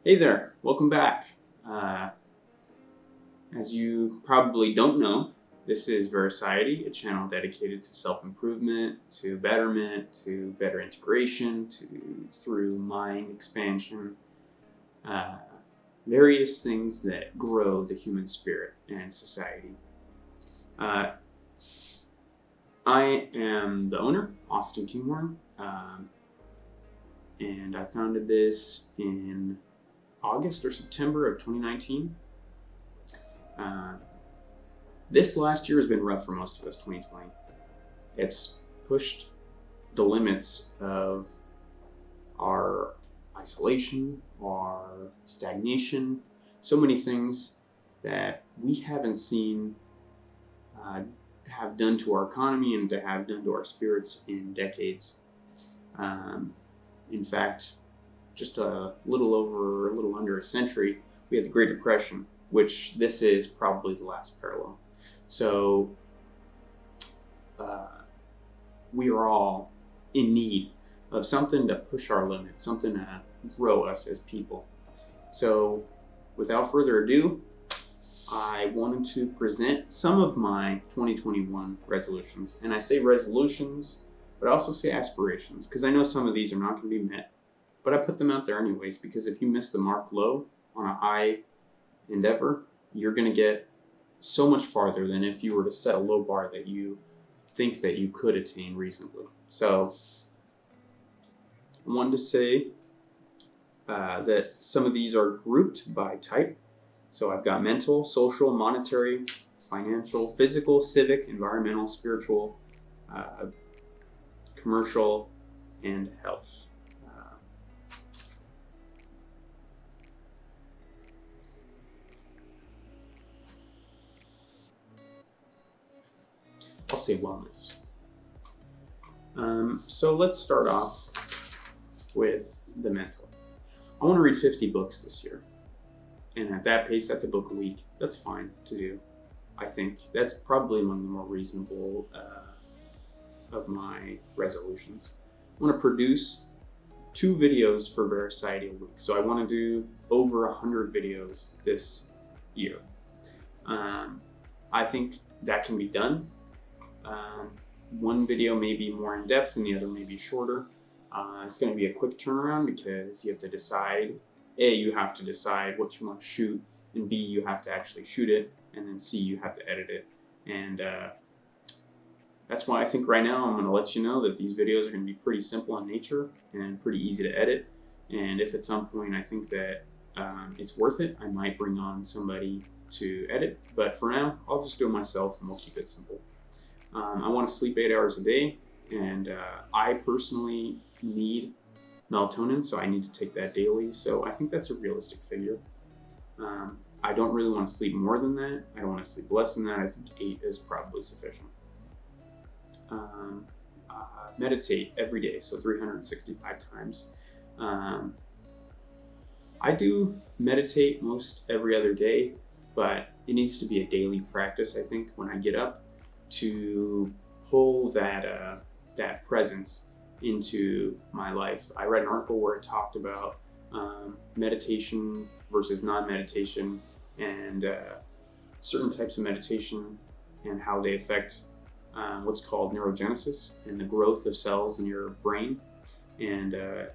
Hey there, welcome back. Uh, as you probably don't know, this is Vericiety, a channel dedicated to self-improvement, to betterment, to better integration, through mind expansion, uh, various things that grow the human spirit and society. Uh, I am the owner, Austin Kinghorn, and I founded this in August or September of 2019. This last year has been rough for most of us, 2020. It's pushed the limits of our isolation, our stagnation, so many things that we haven't seen have done to our economy and to have done to our spirits in decades. In fact, just a little under a century, we had the Great Depression, which this is probably the last parallel. So we are all in need of something to push our limits, something to grow us as people. So without further ado, I wanted to present some of my 2021 resolutions. And I say resolutions, but I also say aspirations, because I know some of these are not going to be met. But I put them out there anyways, because if you miss the mark low on a high endeavor, you're going to get so much farther than if you were to set a low bar that you think that you could attain reasonably. So I wanted to say that some of these are grouped by type. So I've got mental, social, monetary, financial, physical, civic, environmental, spiritual, commercial, and health. I'll say wellness. So let's start off with the mental. I want to read 50 books this year. And at that pace, that's a book a week. That's fine to do. I think that's probably among the more reasonable of my resolutions. I want to produce 2 videos for Vericiety a week. So I want to do over 100 videos this year. I think that can be done. One video may be more in depth and the other may be shorter. It's going to be a quick turnaround because you have to decide, A, you have to decide what you want to shoot, and B, you have to actually shoot it, and then C, you have to edit it. And that's why I think right now I'm going to let you know that these videos are going to be pretty simple in nature and pretty easy to edit. And if at some point I think that it's worth it, I might bring on somebody to edit. But for now, I'll just do it myself and we'll keep it simple. I want to sleep 8 hours a day, and I personally need melatonin, so I need to take that daily. So I think that's a realistic figure. I don't really want to sleep more than that. I don't want to sleep less than that. I think 8 is probably sufficient. Meditate every day, so 365 times. I do meditate most every other day, but it needs to be a daily practice, I think, when I get up, to pull that presence into my life. I read an article where it talked about meditation versus non-meditation, and certain types of meditation and how they affect what's called neurogenesis and the growth of cells in your brain. And it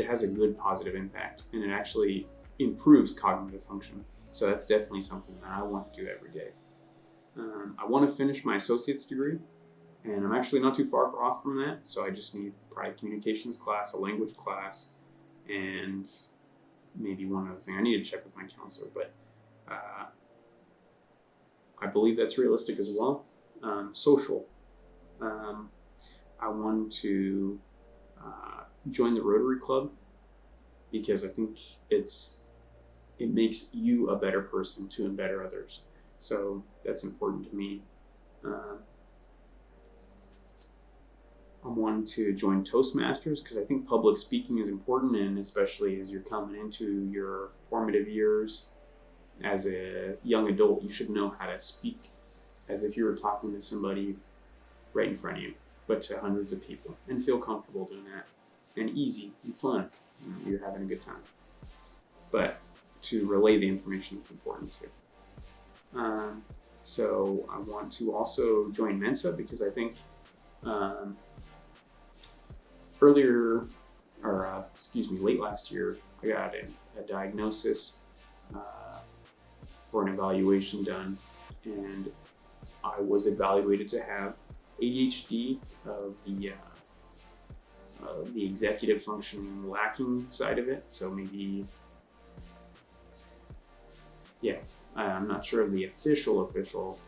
has a good positive impact, and it actually improves cognitive function. So that's definitely something that I want to do every day. I want to finish my associate's degree, and I'm actually not too far off from that. So I just need probably a communications class, a language class, and maybe one other thing. I need to check with my counselor, but I believe that's realistic as well. Social. I want to join the Rotary Club because I think it makes you a better person to better others. So that's important to me. I want to join Toastmasters because I think public speaking is important, and especially as you're coming into your formative years as a young adult, you should know how to speak as if you were talking to somebody right in front of you, but to hundreds of people, and feel comfortable doing that, and easy and fun. You're having a good time. but to relay the information that's important too. So I want to also join Mensa because I think late last year, I got a diagnosis or an evaluation done, and I was evaluated to have ADHD of the executive functioning lacking side of it. So maybe, I'm not sure of the official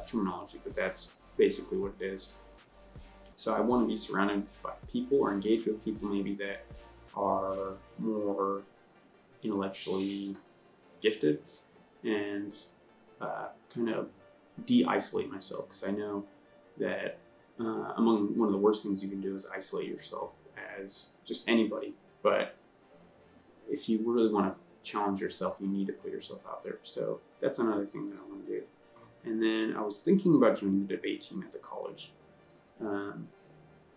terminology, but that's basically what it is. So I want to be surrounded by people or engage with people maybe that are more intellectually gifted, and kind of de-isolate myself, because I know that one of the worst things you can do is isolate yourself as just anybody. But if you really want to challenge yourself, you need to put yourself out there. So that's another thing that I want to do. And then I was thinking about joining the debate team at the college,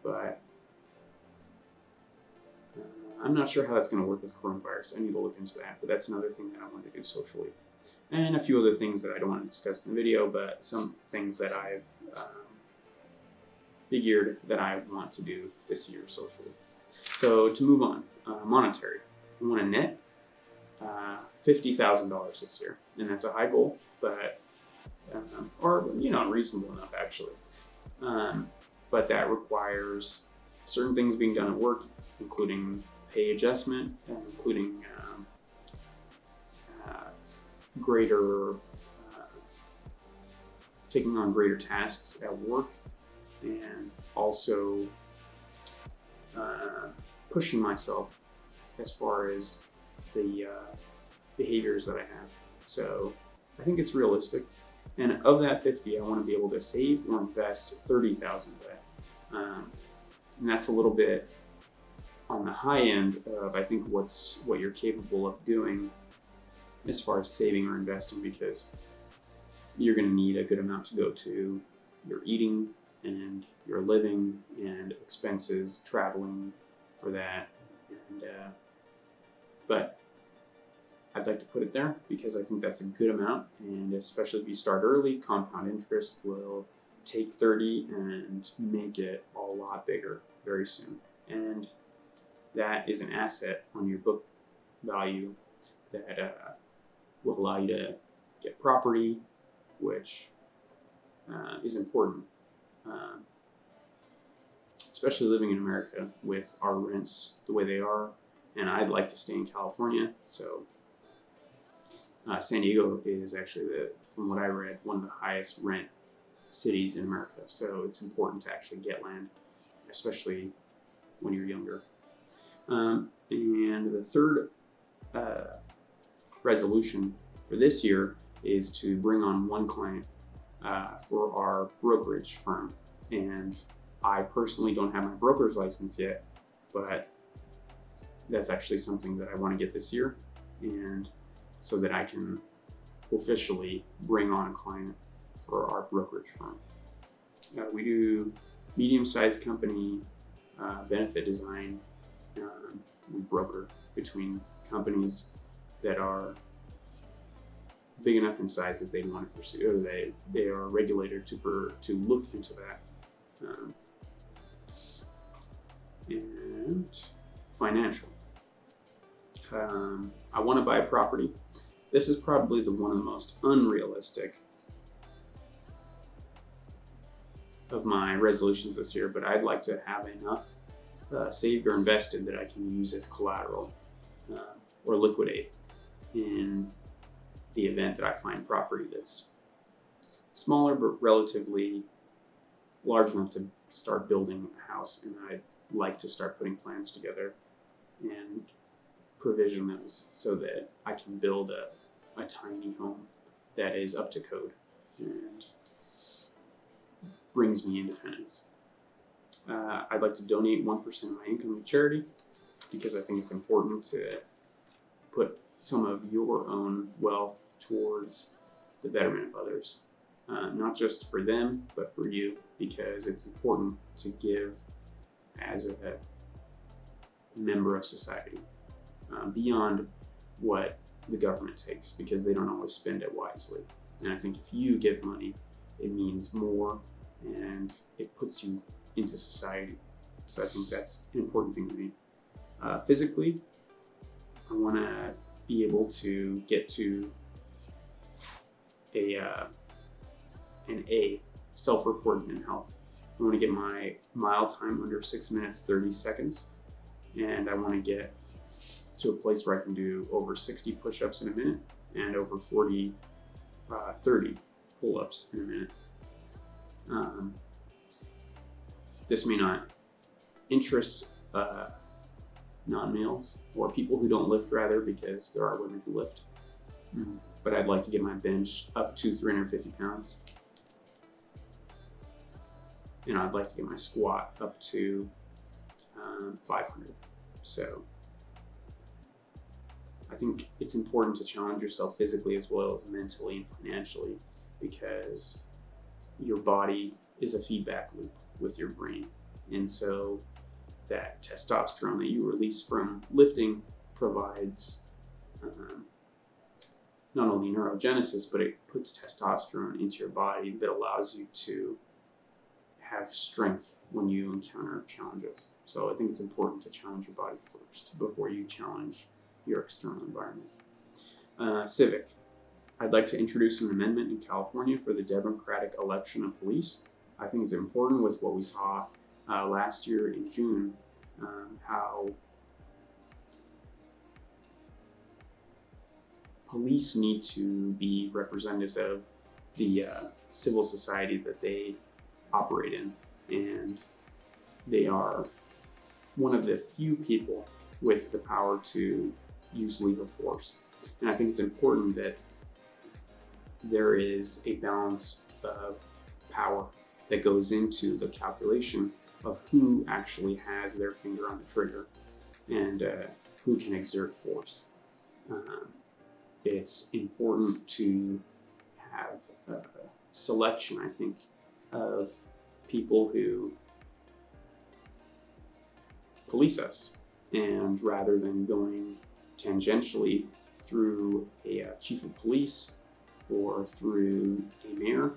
but I'm not sure how that's going to work with coronavirus. I need to look into that, but that's another thing that I want to do socially. And a few other things that I don't want to discuss in the video, but some things that I've figured that I want to do this year socially. So to move on, monetary. I want to net $50,000 this year, and that's a high goal, but reasonable enough actually. But that requires certain things being done at work, including pay adjustment, and including taking on greater tasks at work, and also pushing myself as far as the behaviors that I have. So I think it's realistic. And of that 50, I want to be able to save or invest 30,000 of that. And that's a little bit on the high end of, I think, what you're capable of doing as far as saving or investing, because you're going to need a good amount to go to your eating and your living and expenses, traveling for that. And but I'd like to put it there because I think that's a good amount, and especially if you start early, compound interest will take 30 and make it a lot bigger very soon. And that is an asset on your book value that will allow you to get property, which is important, especially living in America with our rents the way they are. And I'd like to stay in California, so San Diego is actually, from what I read, one of the highest rent cities in America. So it's important to actually get land, especially when you're younger. And the third resolution for this year is to bring on one client for our brokerage firm. And I personally don't have my broker's license yet, but that's actually something that I want to get this year, and so that I can officially bring on a client for our brokerage firm. We do medium-sized company benefit design. We broker between companies that are big enough in size that they want to pursue, or they are regulated to look into that. And financial. I want to buy a property. This is probably one of the most unrealistic of my resolutions this year, but I'd like to have enough saved or invested that I can use as collateral or liquidate in the event that I find property that's smaller but relatively large enough to start building a house. And I'd like to start putting plans together and provision those so that I can build a tiny home that is up to code and brings me independence. I'd like to donate 1% of my income to charity, because I think it's important to put some of your own wealth towards the betterment of others. Not just for them, but for you, because it's important to give as a member of society. Beyond what the government takes, because they don't always spend it wisely. And I think if you give money, it means more and it puts you into society. So I think that's an important thing to me. Physically, I want to be able to get to an A, self-reported in health. I want to get my mile time under 6 minutes 30 seconds, and I want to get to a place where I can do over 60 push-ups in a minute and over 30 pull-ups in a minute. This may not interest non-males, or people who don't lift, rather, because there are women who lift. But I'd like to get my bench up to 350 pounds. And I'd like to get my squat up to 500. So I think it's important to challenge yourself physically as well as mentally and financially, because your body is a feedback loop with your brain. And so that testosterone that you release from lifting provides not only neurogenesis, but it puts testosterone into your body that allows you to have strength when you encounter challenges. So I think it's important to challenge your body first before you challenge your external environment. Civic. I'd like to introduce an amendment in California for the democratic election of police. I think it's important with what we saw last year in June, how police need to be representatives of the civil society that they operate in, and they are one of the few people with the power to use lethal force. And I think it's important that there is a balance of power that goes into the calculation of who actually has their finger on the trigger and who can exert force. It's important to have a selection, I think, of people who police us, and rather than going tangentially through a chief of police or through a mayor,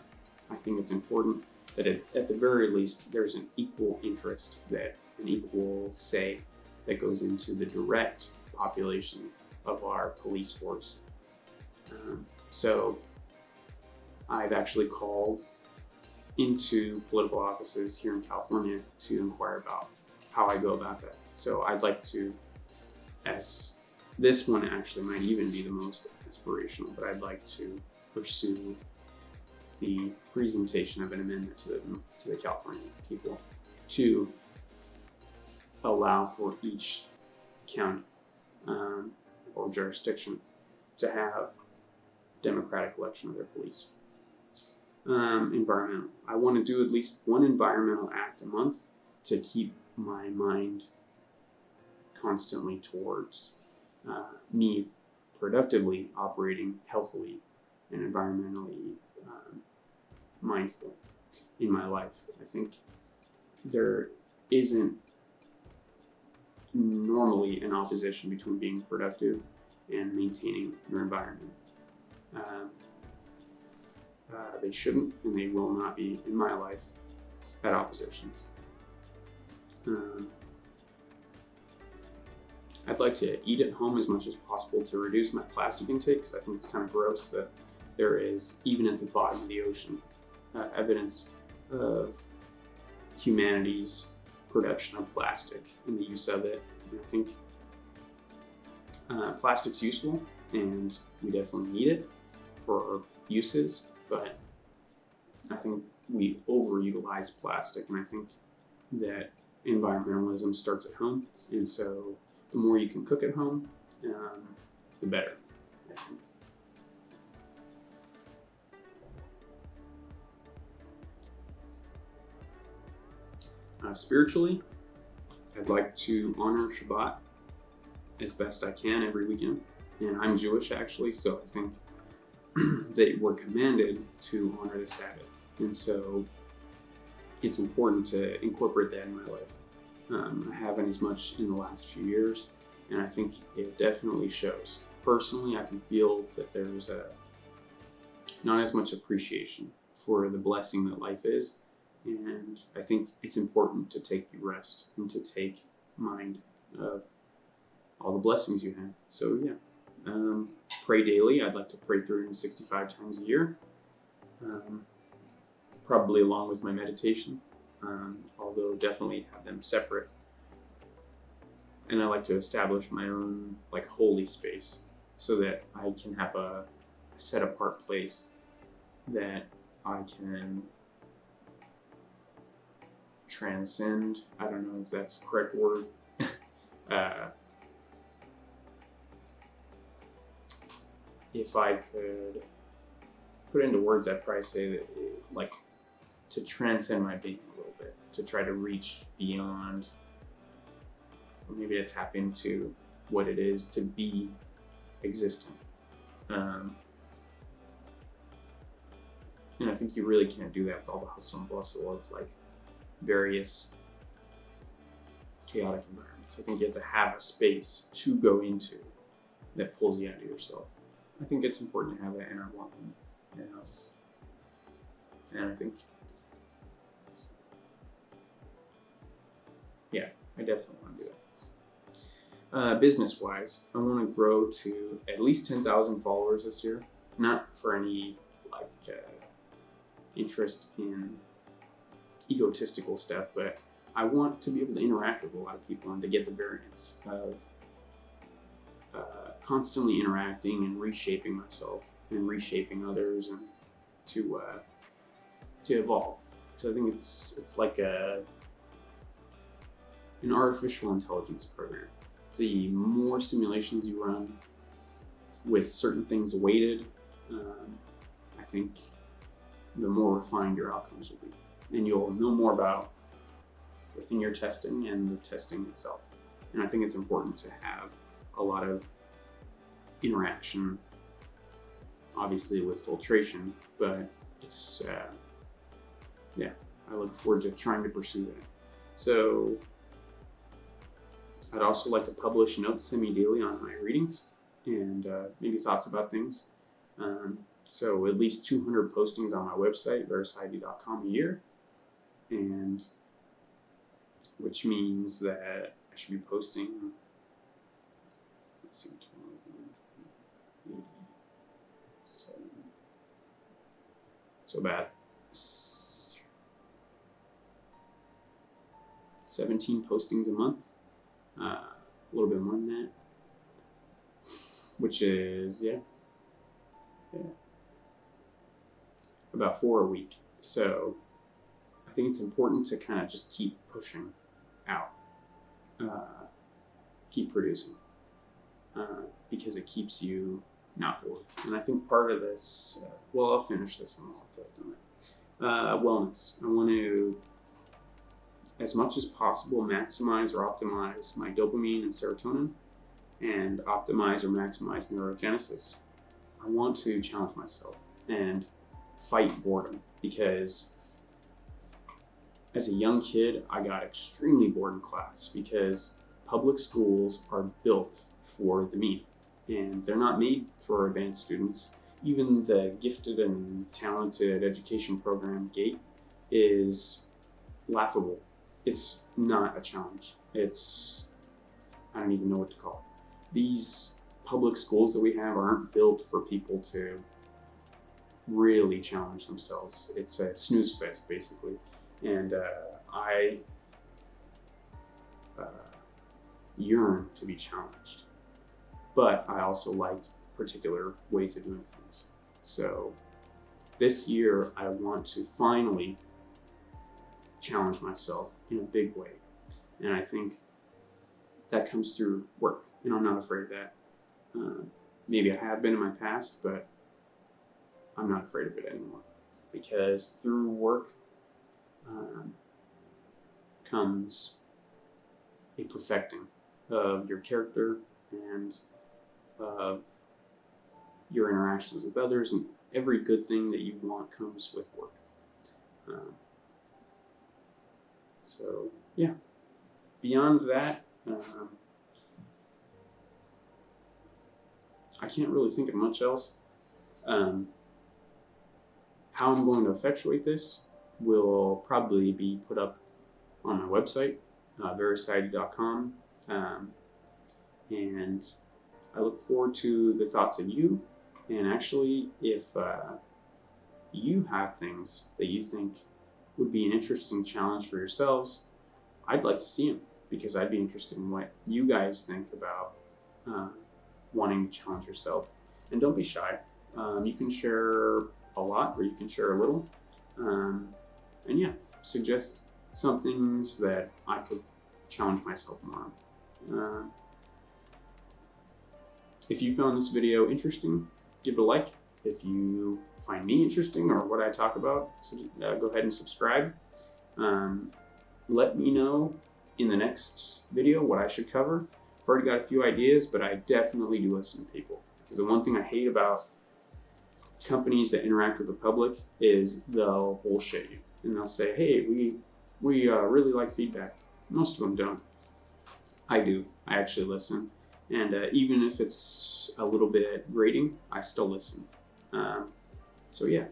I think it's important that at the very least there's an equal interest, that an equal say that goes into the direct population of our police force. So I've actually called into political offices here in California to inquire about how I go about that. So I'd like to, as this one actually might even be the most aspirational, but I'd like to pursue the presentation of an amendment to the California people to allow for each county or jurisdiction to have democratic election of their police. Environmental. I want to do at least one environmental act a month to keep my mind constantly towards me productively operating healthily and environmentally mindful in my life. I think there isn't normally an opposition between being productive and maintaining your environment. They shouldn't, and they will not be, in my life, at oppositions. I'd like to eat at home as much as possible to reduce my plastic intake, because I think it's kind of gross that there is, even at the bottom of the ocean, evidence of humanity's production of plastic and the use of it. And I think plastic's useful, and we definitely need it for uses, but I think we overutilize plastic, and I think that environmentalism starts at home, and so the more you can cook at home, the better, I think. Spiritually, I'd like to honor Shabbat as best I can every weekend, and I'm Jewish actually, so I think that we're commanded to honor the Sabbath, and so it's important to incorporate that in my life. I haven't as much in the last few years, and I think it definitely shows. personally, I can feel that there's not as much appreciation for the blessing that life is. And I think it's important to take rest and to take mind of all the blessings you have. So yeah, pray daily. I'd like to pray 365 times a year, probably along with my meditation, although definitely have them separate. And I like to establish my own holy space so that I can have a set apart place that I can transcend. I don't know if that's the correct word. If I could put it into words, I'd probably say that to transcend my being a little bit, to try to reach beyond, or maybe to tap into what it is to be existent. And I think you really can't do that with all the hustle and bustle of various chaotic environments. I think you have to have a space to go into that pulls you out of yourself. I think it's important to have that, and I want one. And I think, yeah, I definitely want to do that. Business-wise, I want to grow to at least 10,000 followers this year. Not for any interest in egotistical stuff, but I want to be able to interact with a lot of people and to get the variance of constantly interacting and reshaping myself and reshaping others, and to evolve. So I think it's like an artificial intelligence program. The more simulations you run with certain things weighted, I think the more refined your outcomes will be. And you'll know more about the thing you're testing and the testing itself. And I think it's important to have a lot of interaction, obviously with filtration, but it's, I look forward to trying to pursue that. So I'd also like to publish notes semi-daily on my readings and maybe thoughts about things. So at least 200 postings on my website, verisiety.com, a year, and which means that I should be posting, let's see, 87, so about 17 postings a month, a little bit more than that, which is, about 4 a week. So I think it's important to kind of just keep pushing out, keep producing, because it keeps you not bored. And I think part of this, I'll finish this and I'll reflect on it. Wellness. I want to, as much as possible, maximize or optimize my dopamine and serotonin, and optimize or maximize neurogenesis. I want to challenge myself and fight boredom, because as a young kid, I got extremely bored in class because public schools are built for the mean, and they're not made for advanced students. Even the gifted and talented education program, GATE, is laughable. It's not a challenge. I don't even know what to call it. These public schools that we have aren't built for people to really challenge themselves. It's a snooze fest, basically. And I yearn to be challenged. But I also like particular ways of doing things. So this year, I want to finally challenge myself in a big way. And I think that comes through work. And I'm not afraid of that. Maybe I have been in my past, but I'm not afraid of it anymore. Because through work comes a perfecting of your character and of your interactions with others, and every good thing that you want comes with work. So yeah, beyond that, I can't really think of much else. How I'm going to effectuate this will probably be put up on my website, vericity.com. And I look forward to the thoughts of you. And actually, if you have things that you think would be an interesting challenge for yourselves, I'd like to see them, because I'd be interested in what you guys think about wanting to challenge yourself. And don't be shy. You can share a lot, or you can share a little. And yeah, suggest some things that I could challenge myself more on. If you found this video interesting, give it a like. If you find me interesting or what I talk about, go ahead and subscribe. Let me know in the next video what I should cover. I've already got a few ideas, but I definitely do listen to people. Because the one thing I hate about companies that interact with the public is they'll bullshit you. And they'll say, hey, we really like feedback. Most of them don't. I do. I actually listen. And even if it's a little bit grating, I still listen. So yeah,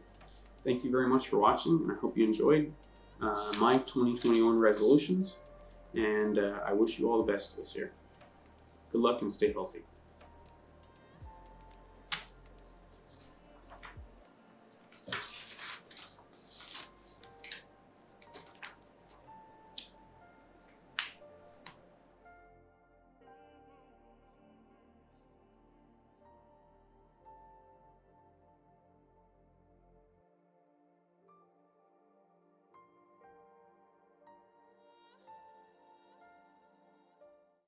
thank you very much for watching, and I hope you enjoyed my 2021 resolutions. And I wish you all the best this year. Good luck and stay healthy.